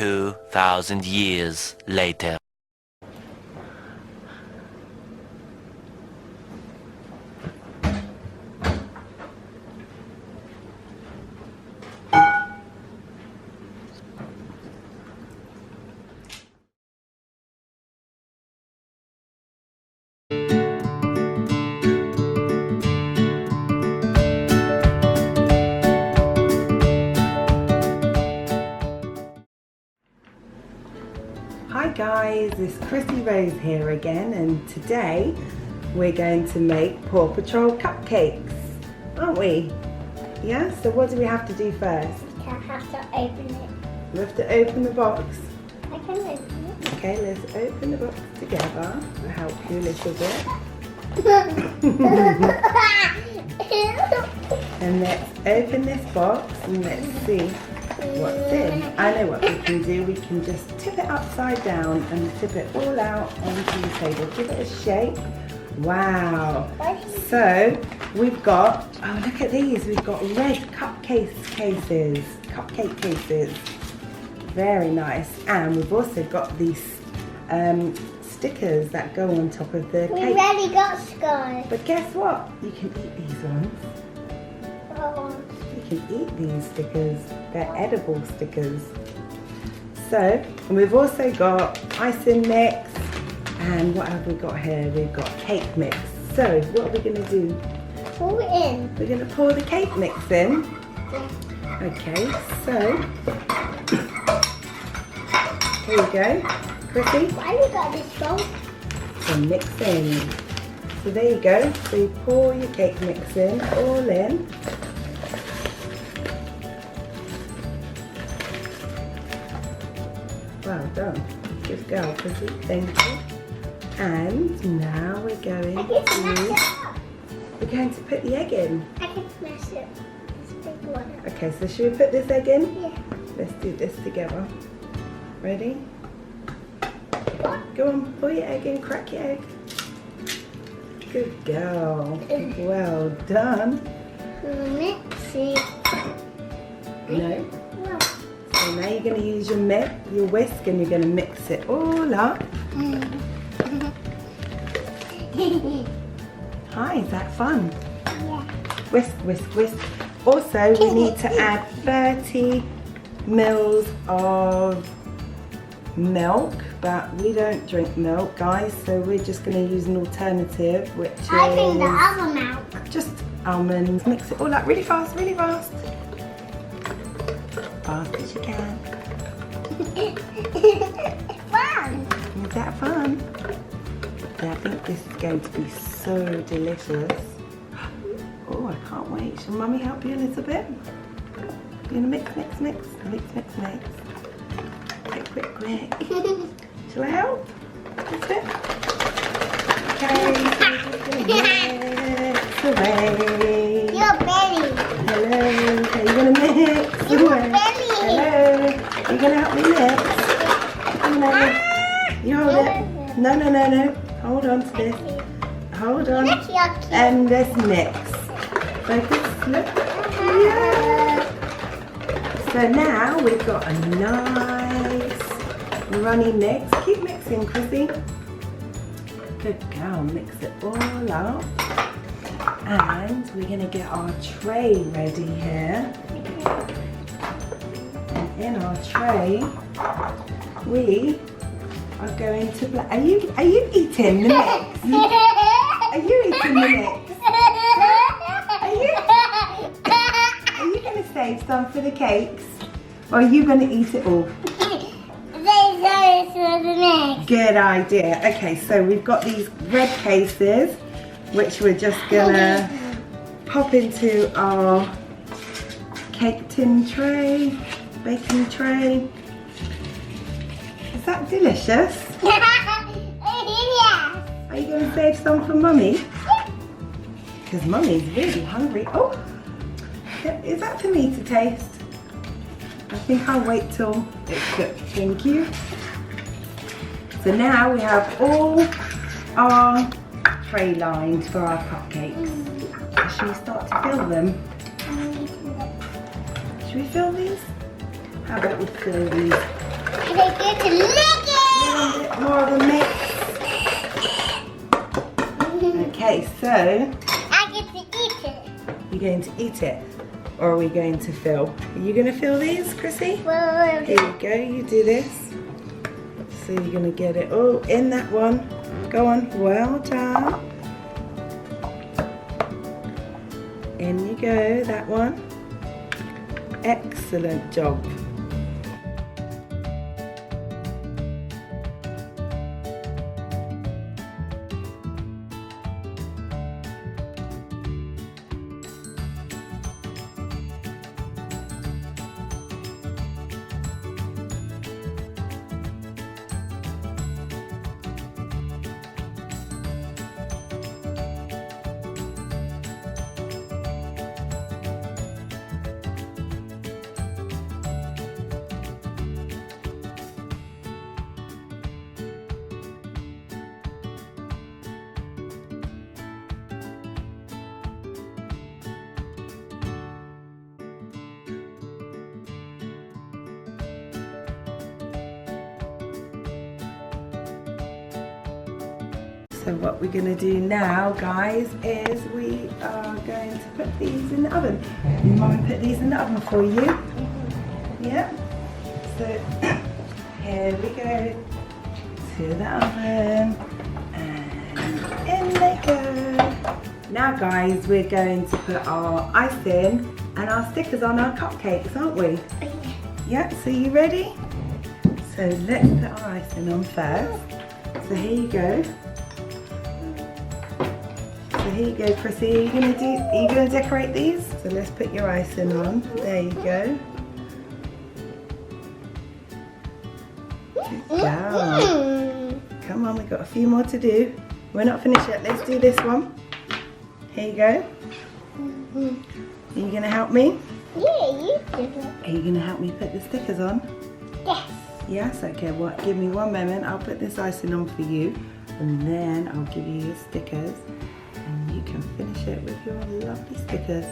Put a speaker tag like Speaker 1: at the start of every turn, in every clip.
Speaker 1: 2,000 years later.
Speaker 2: Hi guys, it's Chrissy Rose here again, and today we're going to make Paw Patrol cupcakes, aren't we? Yeah, so what do we have to do first?
Speaker 3: I have to open it.
Speaker 2: We have to open the box.
Speaker 3: I can open it.
Speaker 2: Okay, let's open the box together. I'll help you a little bit. And let's open this box and let's see what's in. I know what we can do. We can just tip it upside down and tip it all out onto the table. Give it a shake. Wow. So we've got, oh look at these. We've got red cupcake cases. Very nice. And we've also got these stickers that go on top of the cake.
Speaker 3: We already got scars.
Speaker 2: But guess what? You can eat these ones.
Speaker 3: Oh.
Speaker 2: You can eat these stickers. They're edible stickers. So, and we've also got icing mix. And what have we got here? We've got cake mix. So, what are we going to do?
Speaker 3: Pour it in.
Speaker 2: We're going to pour the cake mix in.
Speaker 3: Yeah.
Speaker 2: Okay, so here we go. Chrissy?
Speaker 3: Why have you got this bowl?
Speaker 2: So mixing. So there you go. So you pour your cake mix in, all in. Well done. Good girl, Chrissy. Thank you. And now we're going
Speaker 3: I can smash it up.
Speaker 2: to put the egg in.
Speaker 3: I can smash it. This big one.
Speaker 2: Okay, so should we put this egg in?
Speaker 3: Yeah.
Speaker 2: Let's do this together. Ready? Go on, pour your egg in, crack your egg. Good girl. Well done.
Speaker 3: Mix it.
Speaker 2: No.
Speaker 3: No.
Speaker 2: So now you're going to use your whisk and you're going to mix it all up. Hi, is that fun?
Speaker 3: Yeah.
Speaker 2: Whisk, whisk, whisk. Also, we need to add 30 mils of milk, but we don't drink milk, guys, so we're just going to use an alternative, which
Speaker 3: I think the
Speaker 2: is
Speaker 3: other milk.
Speaker 2: just almonds. Mix it all up really fast, really fast. Fast as you can.
Speaker 3: Fun.
Speaker 2: Is that fun? Yeah, I think this is going to be so delicious. Oh, I can't wait. Shall Mummy help you a little bit? You're going to mix, mix, mix. Mix, mix, mix. Quick, quick, quick. Shall I help? Just it. Okay, so we're just going to mix away.
Speaker 3: Your belly.
Speaker 2: Hello, okay, you're going to mix
Speaker 3: Your
Speaker 2: away.
Speaker 3: belly.
Speaker 2: Hello, are you going to help me mix? No, you hold it. No, no, no, no. Hold on to this. Hold on.
Speaker 3: That's yucky.
Speaker 2: And let's mix. Focus, look. Yeah. So now we've got a nice runny mix. Keep mixing, Chrissy. Good girl, mix it all up. And we're going to get our tray ready here. And in our tray, we are going to... Are you eating the mix? Are you eating the mix? Are you going to save some for the cakes? Or are you going to eat it all? Good idea. Okay, so we've got these red cases, which we're just going to pop into our cake tin tray, baking tray. Is that delicious?
Speaker 3: Yeah.
Speaker 2: Are you going to save some for Mummy? Because Mummy's really hungry. Oh, is that for me to taste? I think I'll wait till it's cooked. Thank you. So now we have all our tray lined for our cupcakes. Should we start to fill them? Should we fill these? How about we fill these
Speaker 3: And I get to lick
Speaker 2: A little bit more of a mix.
Speaker 3: it.
Speaker 2: Okay, so
Speaker 3: I get to eat it.
Speaker 2: you're going to eat it, or are we going to fill? Are you going to fill these, Chrissy?
Speaker 3: Well,
Speaker 2: Here you go, you do this. So you're going to get it all in that one. Go on, well done. In you go, that one. Excellent job. So what we're going to do now, guys, is we are going to put these in the oven. Your mummy put these in the oven for you. Yeah. So here we go to the oven, and in they go. Now, guys, we're going to put our icing and our stickers on our cupcakes, aren't we? Yeah. So you ready? So let's put our icing on first. So here you go. So here you go, Chrissy. Are you gonna decorate these? So let's put your icing on. There you go. Good girl. Come on, we've got a few more to do. We're not finished yet. Let's do this one. Here you go. Are you gonna help me?
Speaker 3: Yeah, you do it.
Speaker 2: Are you gonna help me put the stickers on?
Speaker 3: Yes.
Speaker 2: Yes, okay. Well, give me one moment. I'll put this icing on for you, and then I'll give you your stickers. And you can finish it with your lovely stickers.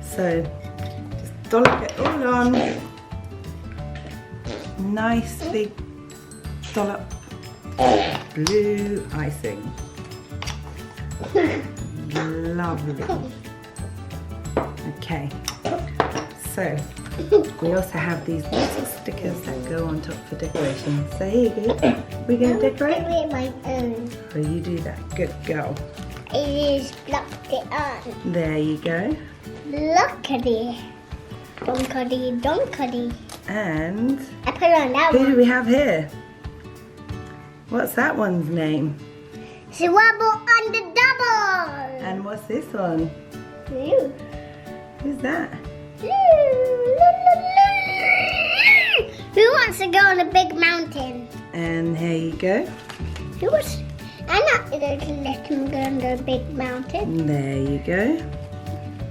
Speaker 2: So, just dollop it all on. Nice big dollop of blue icing. Lovely. Okay, so we also have these little stickers that go on top for decoration. So here you go. We're going to decorate?
Speaker 3: I my own.
Speaker 2: Oh, you do that. Good girl.
Speaker 3: I just blocked it on.
Speaker 2: There you go.
Speaker 3: Look at it. Donkey, donkey.
Speaker 2: And
Speaker 3: I put it on that
Speaker 2: who do
Speaker 3: one.
Speaker 2: we have here? What's that one's name?
Speaker 3: Swabble on the double.
Speaker 2: And what's this one?
Speaker 3: Blue.
Speaker 2: Who's that?
Speaker 3: Who wants to go on a big mountain?
Speaker 2: And here you go.
Speaker 3: Who wants? I'm not going to let him go on the big mountain.
Speaker 2: And there you go.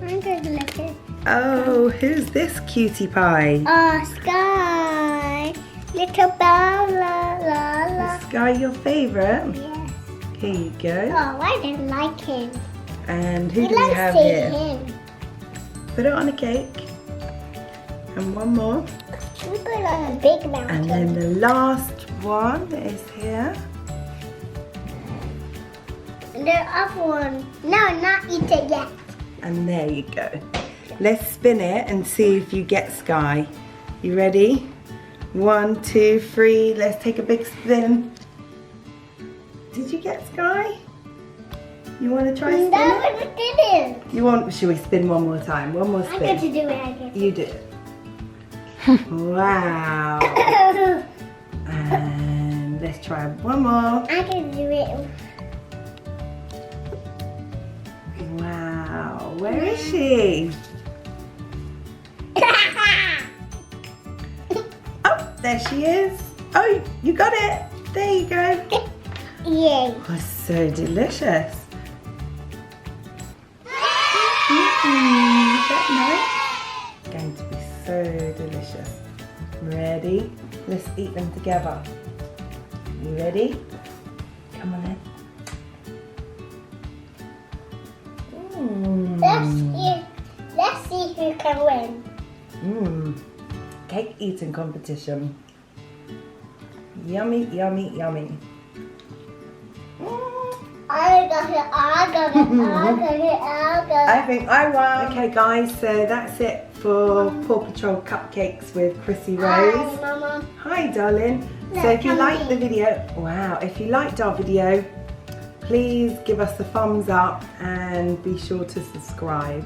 Speaker 3: I'm going to let it.
Speaker 2: Oh, who's this cutie pie?
Speaker 3: Oh, Sky. Little bell, la la la.
Speaker 2: Is Sky your favourite?
Speaker 3: Yes.
Speaker 2: Here you go.
Speaker 3: Oh, I didn't like him.
Speaker 2: And who
Speaker 3: We
Speaker 2: do we
Speaker 3: like
Speaker 2: have
Speaker 3: seeing
Speaker 2: here?
Speaker 3: him.
Speaker 2: Put it on a cake. And one more.
Speaker 3: We put it on a big mountain.
Speaker 2: And then the last one is here.
Speaker 3: And the other one. No, not eat it yet.
Speaker 2: And there you go. Let's spin it and see if you get Sky. You ready? 1, 2, 3. Let's take a big spin. Did you get Sky? You want to try spin
Speaker 3: No,
Speaker 2: it?
Speaker 3: I didn't.
Speaker 2: You want? Should we spin one more time? One more
Speaker 3: I get to
Speaker 2: spin.
Speaker 3: do it. I get
Speaker 2: You do it. Wow.
Speaker 3: to.
Speaker 2: And let's try one more.
Speaker 3: I can do it.
Speaker 2: Wow. Where is she? Oh, there she is. Oh, you got it. There you go.
Speaker 3: Yay.
Speaker 2: Oh, so delicious. Is that nice? Going to be so delicious. Ready? Let's eat them together. You ready? Come on in.
Speaker 3: Let's see who can win.
Speaker 2: cupcake eating competition. Yummy, yummy, yummy.
Speaker 3: I got it, I got it, I got it, I got
Speaker 2: I think I won. Okay guys, so that's it for Paw Patrol Cupcakes with Chrissy
Speaker 3: it.
Speaker 2: Rose.
Speaker 3: Hi, Mama.
Speaker 2: Hi darling. So
Speaker 3: Look,
Speaker 2: if you liked
Speaker 3: Mummy.
Speaker 2: the video, wow, if you liked our video, please give us a thumbs up and be sure to subscribe.